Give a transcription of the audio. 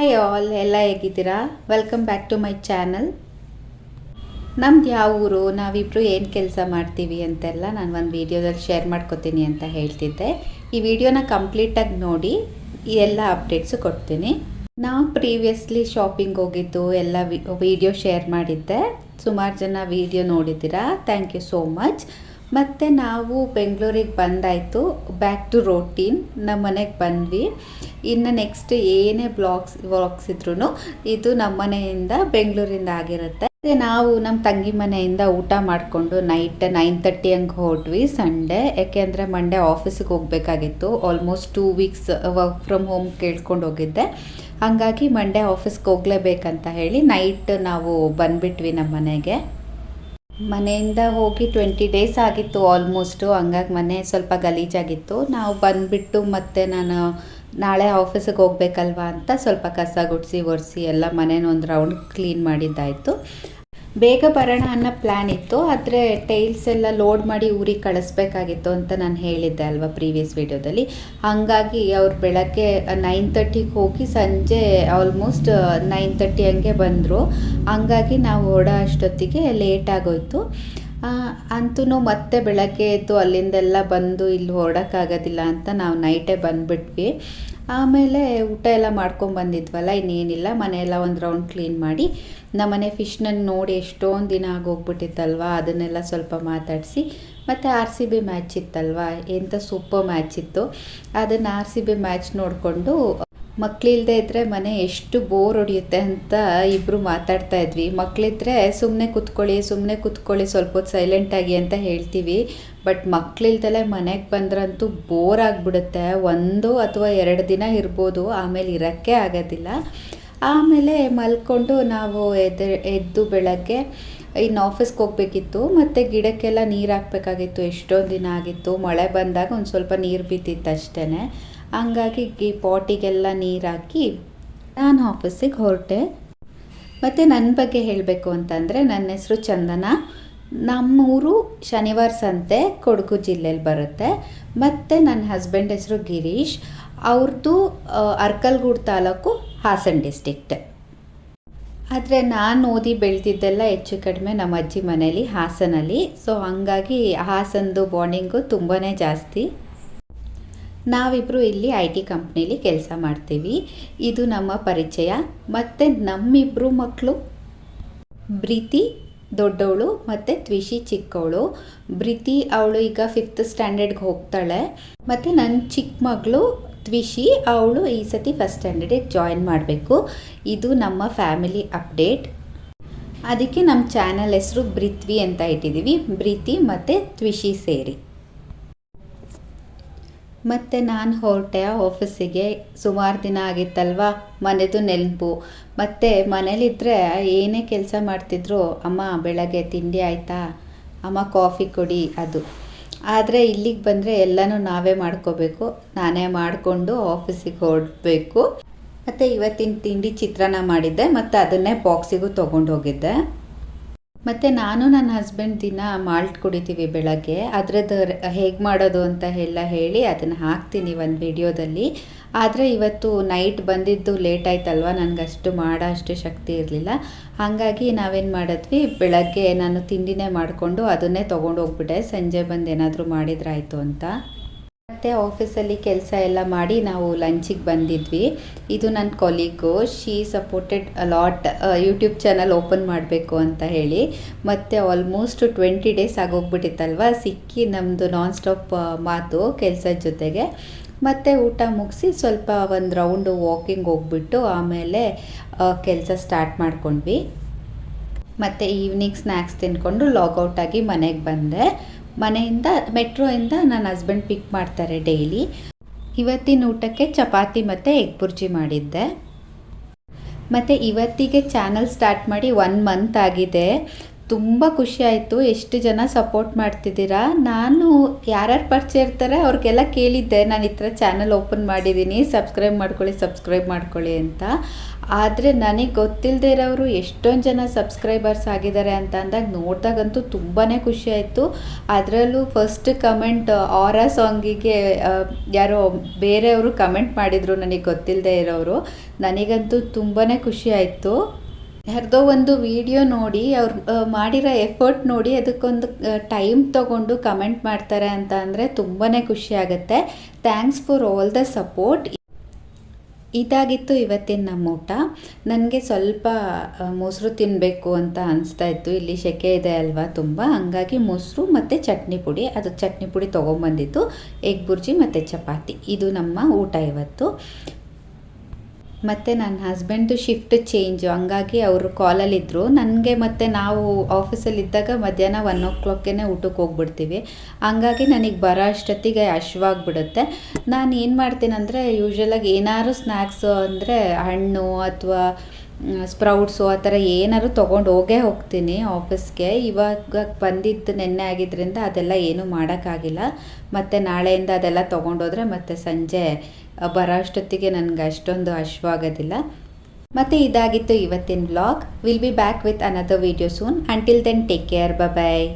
Hi all, ಎಲ್ಲ ಹೇಗಿದ್ದೀರಾ? Welcome back to my channel. ನಮ್ದು ಯಾವ ಊರು, ನಾವಿಬ್ಬರು ಏನು ಕೆಲಸ ಮಾಡ್ತೀವಿ ಅಂತೆಲ್ಲ ನಾನು ಒಂದು ವೀಡಿಯೋದಲ್ಲಿ ಶೇರ್ ಮಾಡ್ಕೊತೀನಿ ಅಂತ ಹೇಳ್ತಿದ್ದೆ. ಈ ವಿಡಿಯೋನ ಕಂಪ್ಲೀಟಾಗಿ ನೋಡಿ ಈ ಎಲ್ಲ ಅಪ್ಡೇಟ್ಸು ಕೊಡ್ತೀನಿ. ನಾವು ಪ್ರೀವಿಯಸ್ಲಿ ಶಾಪಿಂಗ್ ಹೋಗಿದ್ದು ಎಲ್ಲ ವಿಡಿಯೋ ಶೇರ್ ಮಾಡಿದ್ದೆ. ಸುಮಾರು ಜನ ವಿಡಿಯೋ ನೋಡಿದ್ದೀರಾ, ಥ್ಯಾಂಕ್ ಯು ಸೋ ಮಚ್. ಮತ್ತು ನಾವು ಬೆಂಗಳೂರಿಗೆ ಬಂದಾಯಿತು, ಬ್ಯಾಕ್ ಟು ರೋಟೀನ್. ನಮ್ಮ ಮನೆಗೆ ಬಂದ್ವಿ. ಇನ್ನು ನೆಕ್ಸ್ಟ್ ಏನೇ ವ್ಲಾಗ್ಸ್ ಇದ್ರೂ ಇದು ನಮ್ಮ ಮನೆಯಿಂದ ಬೆಂಗಳೂರಿಂದ ಆಗಿರುತ್ತೆ. ನಾವು ನಮ್ಮ ತಂಗಿ ಮನೆಯಿಂದ ಊಟ ಮಾಡಿಕೊಂಡು ನೈಟ್ 9:30 ಹಂಗೆ ಹೊರಟ್ವಿ ಸಂಡೇ. ಯಾಕೆಂದರೆ ಮಂಡೇ ಆಫೀಸಿಗೆ ಹೋಗಬೇಕಾಗಿತ್ತು. Almost 2 weeks work from home ಕೇಳ್ಕೊಂಡು ಹೋಗಿದ್ದೆ. ಹಾಗಾಗಿ ಮಂಡೇ ಆಫೀಸ್ಗೆ ಹೋಗಲೇಬೇಕಂತ ಹೇಳಿ ನೈಟ್ ನಾವು ಬಂದುಬಿಟ್ವಿ ನಮ್ಮ ಮನೆಗೆ. ಮನೆಯಿಂದ ಹೋಗಿ 20 ಡೇಸ್ ಆಗಿತ್ತು ಆಲ್ಮೋಸ್ಟು. ಹಂಗಾಗಿ ಮನೆ ಸ್ವಲ್ಪ ಗಲೀಜಾಗಿತ್ತು. ನಾವು ಬಂದುಬಿಟ್ಟು ಮತ್ತೆ ನಾನು ನಾಳೆ ಆಫೀಸಿಗೆ ಹೋಗ್ಬೇಕಲ್ವಾ ಅಂತ ಸ್ವಲ್ಪ ಕಸ ಗುಡಿಸಿ ಒರೆಸಿ ಎಲ್ಲ ಮನೇನ ಒಂದು ರೌಂಡ್ ಕ್ಲೀನ್ ಮಾಡಿದ್ದಾಯಿತು. ಬೇಗ ಬರೋಣ ಅನ್ನೋ ಪ್ಲ್ಯಾನ್ ಇತ್ತು, ಆದರೆ ಟೈಲ್ಸ್ ಎಲ್ಲ ಲೋಡ್ ಮಾಡಿ ಊರಿಗೆ ಕಳಿಸ್ಬೇಕಾಗಿತ್ತು ಅಂತ ನಾನು ಹೇಳಿದ್ದೆ ಅಲ್ವಾ ಪ್ರೀವಿಯಸ್ ವೀಡಿಯೋದಲ್ಲಿ. ಹಾಗಾಗಿ ಅವ್ರು ಬೆಳಗ್ಗೆ 9:30ಗೆ ಹೋಗಿ ಸಂಜೆ ಆಲ್ಮೋಸ್ಟ್ 9:30 ಹಂಗೆ ಬಂದರು. ಹಂಗಾಗಿ ನಾವು ಹೊರಡೋ ಅಷ್ಟೊತ್ತಿಗೆ ಲೇಟ್ ಆಗೋಯ್ತು. ಅಂತೂ ಮತ್ತೆ ಬೆಳಗ್ಗೆ ಎದ್ದು ಅಲ್ಲಿಂದೆಲ್ಲ ಬಂದು ಇಲ್ಲಿ ಹೊರಡೋಕ್ಕಾಗೋದಿಲ್ಲ ಅಂತ ನಾವು ನೈಟೇ ಬಂದುಬಿಟ್ವಿ. ಆಮೇಲೆ ಊಟ ಎಲ್ಲ ಮಾಡ್ಕೊಂಬಂದಿದ್ವಲ್ಲ, ಇನ್ನೇನಿಲ್ಲ, ಮನೆಯೆಲ್ಲ ಒಂದು ರೌಂಡ್ ಕ್ಲೀನ್ ಮಾಡಿ ನಮ್ಮನೆ ಫಿಶ್ನ ನೋಡಿ ಎಷ್ಟೊಂದು ದಿನ ಆಗೋಗ್ಬಿಟ್ಟಿತ್ತಲ್ವ, ಅದನ್ನೆಲ್ಲ ಸ್ವಲ್ಪ ಮಾತಾಡಿಸಿ, ಮತ್ತು RCB ಮ್ಯಾಚ್ ಇತ್ತಲ್ವ, ಎಂಥ ಸೂಪರ್ ಮ್ಯಾಚ್ ಇತ್ತು. ಅದನ್ನು RCB ಮ್ಯಾಚ್ ನೋಡಿಕೊಂಡು ಮಕ್ಕಳಿಲ್ಲದೆ ಇದ್ದರೆ ಮನೆ ಎಷ್ಟು ಬೋರ್ ಹೊಡೆಯುತ್ತೆ ಅಂತ ಇಬ್ಬರು ಮಾತಾಡ್ತಾ ಇದ್ವಿ. ಮಕ್ಕಳಿದ್ರೆ ಸುಮ್ಮನೆ ಕೂತ್ಕೊಳ್ಳಿ ಸ್ವಲ್ಪ ಹೊತ್ತು ಸೈಲೆಂಟಾಗಿ ಅಂತ ಹೇಳ್ತೀವಿ. ಬಟ್ ಮಕ್ಕಳಿಲ್ದಲೇ ಮನೆಗೆ ಬಂದ್ರಂತೂ ಬೋರ್ ಆಗಿಬಿಡುತ್ತೆ. 1 ಅಥವಾ 2 ದಿನ ಇರ್ಬೋದು, ಆಮೇಲೆ ಇರೋಕ್ಕೆ ಆಗೋದಿಲ್ಲ. ಆಮೇಲೆ ಮಲ್ಕೊಂಡು ನಾವು ಎದ್ದು ಬೆಳಗ್ಗೆ ಇನ್ನು ಆಫೀಸ್ಗೆ ಹೋಗಬೇಕಿತ್ತು. ಮತ್ತು ಗಿಡಕ್ಕೆಲ್ಲ ನೀರು ಹಾಕಬೇಕಾಗಿತ್ತು. ಎಷ್ಟೊಂದು ದಿನ ಆಗಿತ್ತು. ಮಳೆ ಬಂದಾಗ ಒಂದು ಸ್ವಲ್ಪ ನೀರು ಬಿದ್ದಿತ್ತು ಅಷ್ಟೇ. ಹಂಗಾಗಿ ಪಾಟಿಗೆಲ್ಲ ನೀರು ಹಾಕಿ ನಾನು ಆಫೀಸಿಗೆ ಹೊರಟೆ. ಮತ್ತು ನನ್ನ ಬಗ್ಗೆ ಹೇಳಬೇಕು ಅಂತಂದರೆ, ನನ್ನ ಹೆಸರು ಚಂದನ. ನಮ್ಮೂರು ಶನಿವಾರ ಸಂತೆ, ಕೊಡಗು ಜಿಲ್ಲೆಯಲ್ಲಿ ಬರುತ್ತೆ. ಮತ್ತು ನನ್ನ ಹಸ್ಬೆಂಡ್ ಹೆಸರು ಗಿರೀಶ್. ಅವ್ರದ್ದು ಅರ್ಕಲ್ಗೂಡು ತಾಲೂಕು, ಹಾಸನ ಡಿಸ್ಟಿಕ್ಟ್. ಆದರೆ ನಾನು ಓದಿ ಬೆಳೆದಿದ್ದೆಲ್ಲ ಹೆಚ್ಚು ಕಡಿಮೆ ನಮ್ಮ ಅಜ್ಜಿ ಮನೇಲಿ ಹಾಸನಲ್ಲಿ. ಸೊ ಹಂಗಾಗಿ ಹಾಸನದು ಬಾಂಡಿಂಗು ತುಂಬಾ ಜಾಸ್ತಿ. ನಾವಿಬ್ಬರು ಇಲ್ಲಿ IT ಕಂಪ್ನೀಲಿ ಕೆಲಸ ಮಾಡ್ತೀವಿ. ಇದು ನಮ್ಮ ಪರಿಚಯ. ಮತ್ತು ನಮ್ಮಿಬ್ಬರು ಮಕ್ಕಳು, ಪ್ರೀತಿ ದೊಡ್ಡವಳು ಮತ್ತು ತ್ವಿಷಿ ಚಿಕ್ಕವಳು. ಪ್ರೀತಿ ಅವಳು ಈಗ 5th ಸ್ಟ್ಯಾಂಡರ್ಡ್ಗೆ ಹೋಗ್ತಾಳೆ. ಮತ್ತು ನನ್ನ ಚಿಕ್ಕ ಮಗಳು ತ್ವಿಷಿ, ಅವಳು ಈ ಸತಿ 1st ಸ್ಟ್ಯಾಂಡರ್ಡಿಗೆ ಜಾಯಿನ್ ಮಾಡಬೇಕು. ಇದು ನಮ್ಮ ಫ್ಯಾಮಿಲಿ ಅಪ್ಡೇಟ್. ಅದಕ್ಕೆ ನಮ್ಮ ಚಾನಲ್ ಹೆಸರು ಬ್ರಿತ್ವಿ ಅಂತ ಇಟ್ಟಿದ್ದೀವಿ, ಪ್ರೀತಿ ಮತ್ತು ತ್ವಿಷಿ ಸೇರಿ. ಮತ್ತು ನಾನು ಹೊರಟೆ ಆಫೀಸಿಗೆ. ಸುಮಾರು ದಿನ ಆಗಿತ್ತಲ್ವ, ಮನೆದು ನೆನಪು. ಮತ್ತು ಮನೇಲಿದ್ದರೆ ಏನೇ ಕೆಲಸ ಮಾಡ್ತಿದ್ರು, ಅಮ್ಮ ಬೆಳಗ್ಗೆ ತಿಂಡಿ ಆಯಿತಾ, ಅಮ್ಮ ಕಾಫಿ ಕೊಡಿ, ಅದು. ಆದರೆ ಇಲ್ಲಿಗೆ ಬಂದರೆ ಎಲ್ಲನೂ ನಾವೇ ಮಾಡ್ಕೋಬೇಕು. ನಾನೇ ಮಾಡಿಕೊಂಡು ಆಫೀಸಿಗೆ ಹೊರಡಬೇಕು. ಮತ್ತು ಇವತ್ತಿನ ತಿಂಡಿ ಚಿತ್ರಾನ್ನ ಮಾಡಿದ್ದೆ, ಮತ್ತು ಅದನ್ನೇ ಬಾಕ್ಸಿಗೂ ತೊಗೊಂಡು ಹೋಗಿದ್ದೆ. ಮತ್ತು ನಾನು ನನ್ನ ಹಸ್ಬೆಂಡ್ ದಿನ ಮಾಲ್ಟ್ ಕುಡಿತೀವಿ ಬೆಳಗ್ಗೆ. ಅದರದ್ದು ಹೇಗೆ ಮಾಡೋದು ಅಂತ ಎಲ್ಲ ಹೇಳಿ ಅದನ್ನು ಹಾಕ್ತೀನಿ ಒಂದು ವಿಡಿಯೋದಲ್ಲಿ. ಆದರೆ ಇವತ್ತು ನೈಟ್ ಬಂದಿದ್ದು ಲೇಟ್ ಆಯ್ತಲ್ವ, ನನಗಷ್ಟು ಮಾಡೋ ಅಷ್ಟು ಶಕ್ತಿ ಇರಲಿಲ್ಲ. ಹಾಗಾಗಿ ನಾವೇನು ಮಾಡಿದ್ವಿ, ಬೆಳಗ್ಗೆ ನಾನು ತಿಂಡಿನೇ ಮಾಡಿಕೊಂಡು ಅದನ್ನೇ ತೊಗೊಂಡು ಹೋಗ್ಬಿಟ್ಟೆ. ಸಂಜೆ ಬಂದು ಏನಾದರೂ ಮಾಡಿದ್ರಾಯ್ತು ಅಂತ. ಮತ್ತು ಆಫೀಸಲ್ಲಿ ಕೆಲಸ ಎಲ್ಲ ಮಾಡಿ ನಾವು ಲಂಚಿಗೆ ಬಂದಿದ್ವಿ. ಇದು ನನ್ನ colleague. She supported lot YouTube channel open ಮಾಡಬೇಕು ಅಂತ ಹೇಳಿ. ಮತ್ತು ಆಲ್ಮೋಸ್ಟ್ 20 ಡೇಸ್ ಆಗೋಗ್ಬಿಟ್ಟಿತ್ತಲ್ವ, ಸಿಕ್ಕಿ ನಮ್ಮದು ನಾನ್ ಸ್ಟಾಪ್ ಮಾತು ಕೆಲಸದ ಜೊತೆಗೆ. ಮತ್ತು ಊಟ ಮುಗಿಸಿ ಸ್ವಲ್ಪ ಒಂದು ರೌಂಡು ವಾಕಿಂಗ್ ಹೋಗ್ಬಿಟ್ಟು ಆಮೇಲೆ ಕೆಲಸ ಸ್ಟಾರ್ಟ್ ಮಾಡ್ಕೊಂಡ್ವಿ. ಮತ್ತು ಈವ್ನಿಂಗ್ ಸ್ನ್ಯಾಕ್ಸ್ ತಿಂದ್ಕೊಂಡು ಲಾಗೌಟಾಗಿ ಮನೆಗೆ ಬಂದೆ. ಮನೆಯಿಂದ ಮೆಟ್ರೋಯಿಂದ ನನ್ನ ಹಸ್ಬೆಂಡ್ ಪಿಕ್ ಮಾಡ್ತಾರೆ ಡೈಲಿ. ಇವತ್ತಿನ ಊಟಕ್ಕೆ ಚಪಾತಿ ಮತ್ತು ಎಗ್ ಬುರ್ಜಿ ಮಾಡಿದ್ದೆ. ಮತ್ತು ಇವತ್ತಿಗೆ ಚಾನಲ್ ಸ್ಟಾರ್ಟ್ ಮಾಡಿ 1 ಮಂತ್ ಆಗಿದೆ. ತುಂಬ ಖುಷಿ ಆಯಿತು. ಎಷ್ಟು ಜನ ಸಪೋರ್ಟ್ ಮಾಡ್ತಿದ್ದೀರಾ. ನಾನು ಯಾರ್ಯಾರು ಪರಿಚಯ ಇರ್ತಾರೆ ಅವ್ರಿಗೆಲ್ಲ ಕೇಳಿದ್ದೆ, ನಾನು ಈ ಥರ ಚಾನಲ್ ಓಪನ್ ಮಾಡಿದ್ದೀನಿ, ಸಬ್ಸ್ಕ್ರೈಬ್ ಮಾಡ್ಕೊಳ್ಳಿ ಅಂತ. ಆದರೆ ನನಗೆ ಗೊತ್ತಿಲ್ಲದೆ ಇರೋರು ಎಷ್ಟೊಂದು ಜನ ಸಬ್ಸ್ಕ್ರೈಬರ್ಸ್ ಆಗಿದ್ದಾರೆ ಅಂತ ಅಂದಾಗ ನೋಡಿದಾಗಂತೂ ತುಂಬಾ ಖುಷಿ ಆಯಿತು. ಅದರಲ್ಲೂ ಫಸ್ಟ್ ಕಮೆಂಟ್ ಆರಾ ಸಾಂಗಿಗೆ ಯಾರೋ ಬೇರೆಯವರು ಕಮೆಂಟ್ ಮಾಡಿದರು, ನನಗೆ ಗೊತ್ತಿಲ್ಲದೆ ಇರೋರು. ನನಗಂತೂ ತುಂಬಾ ಖುಷಿ ಆಯಿತು. ಯಾರ್ದೋ ಒಂದು ವಿಡಿಯೋ ನೋಡಿ ಅವ್ರು ಮಾಡಿರೋ ಎಫರ್ಟ್ ನೋಡಿ ಅದಕ್ಕೊಂದು ಟೈಮ್ ತೊಗೊಂಡು ಕಮೆಂಟ್ ಮಾಡ್ತಾರೆ ಅಂತ ಅಂದರೆ ತುಂಬಾ ಖುಷಿ ಆಗುತ್ತೆ. Thanks for all the support. ಇದಾಗಿತ್ತು ಇವತ್ತಿನ ನಮ್ಮ ಊಟ. ನನಗೆ ಸ್ವಲ್ಪ ಮೊಸರು ತಿನ್ನಬೇಕು ಅಂತ ಅನಿಸ್ತಾ ಇತ್ತು. ಇಲ್ಲಿ ಸೆಕೆ ಇದೆ ಅಲ್ವಾ ತುಂಬ, ಹಂಗಾಗಿ ಮೊಸರು ಮತ್ತು ಚಟ್ನಿ ಪುಡಿ, ಅದು ಚಟ್ನಿ ಪುಡಿ ತೊಗೊಂಬಂದಿತ್ತು. ಎಗ್ ಬುರ್ಜಿ ಮತ್ತು ಚಪಾತಿ, ಇದು ನಮ್ಮ ಊಟ ಇವತ್ತು. ಮತ್ತು ನನ್ನ ಹಸ್ಬೆಂಡ್ದು ಶಿಫ್ಟ್ ಚೇಂಜು, ಹಂಗಾಗಿ ಅವರು ಕಾಲಲ್ಲಿದ್ದರು. ನನಗೆ ಮತ್ತು ನಾವು ಆಫೀಸಲ್ಲಿದ್ದಾಗ ಮಧ್ಯಾಹ್ನ 1 o'clockಗೆ ಊಟಕ್ಕೆ ಹೋಗ್ಬಿಡ್ತೀವಿ. ಹಂಗಾಗಿ ನನಗೆ ಬರೋ ಅಷ್ಟೊತ್ತಿಗೆ ಹಶ್ವಾಗ್ಬಿಡುತ್ತೆ. ನಾನು ಏನು ಮಾಡ್ತೀನಂದರೆ ಯೂಶ್ವಲಾಗಿ ಏನಾದ್ರು ಸ್ನ್ಯಾಕ್ಸು ಅಂದರೆ ಹಣ್ಣು ಅಥವಾ ಸ್ಪ್ರೌಟ್ಸು ಆ ಥರ ಏನಾದ್ರು ತೊಗೊಂಡು ಹೋಗ್ತೀನಿ ಆಫೀಸ್ಗೆ. ಇವಾಗ ಬಂದಿದ್ದು ನೆನ್ನೆ ಆಗಿದ್ದರಿಂದ ಅದೆಲ್ಲ ಏನೂ ಮಾಡೋಕ್ಕಾಗಿಲ್ಲ. ಮತ್ತು ನಾಳೆಯಿಂದ ಅದೆಲ್ಲ ತೊಗೊಂಡೋದ್ರೆ ಮತ್ತು ಸಂಜೆ ಬರೋ ಅಷ್ಟೊತ್ತಿಗೆ ನನಗೆ ಅಷ್ಟೊಂದು ಹಶ್ವಾಗೋದಿಲ್ಲ. ಮತ್ತು ಇದಾಗಿತ್ತು ಇವತ್ತಿನ vlog. Will be back with another video soon. Until then take care, bye.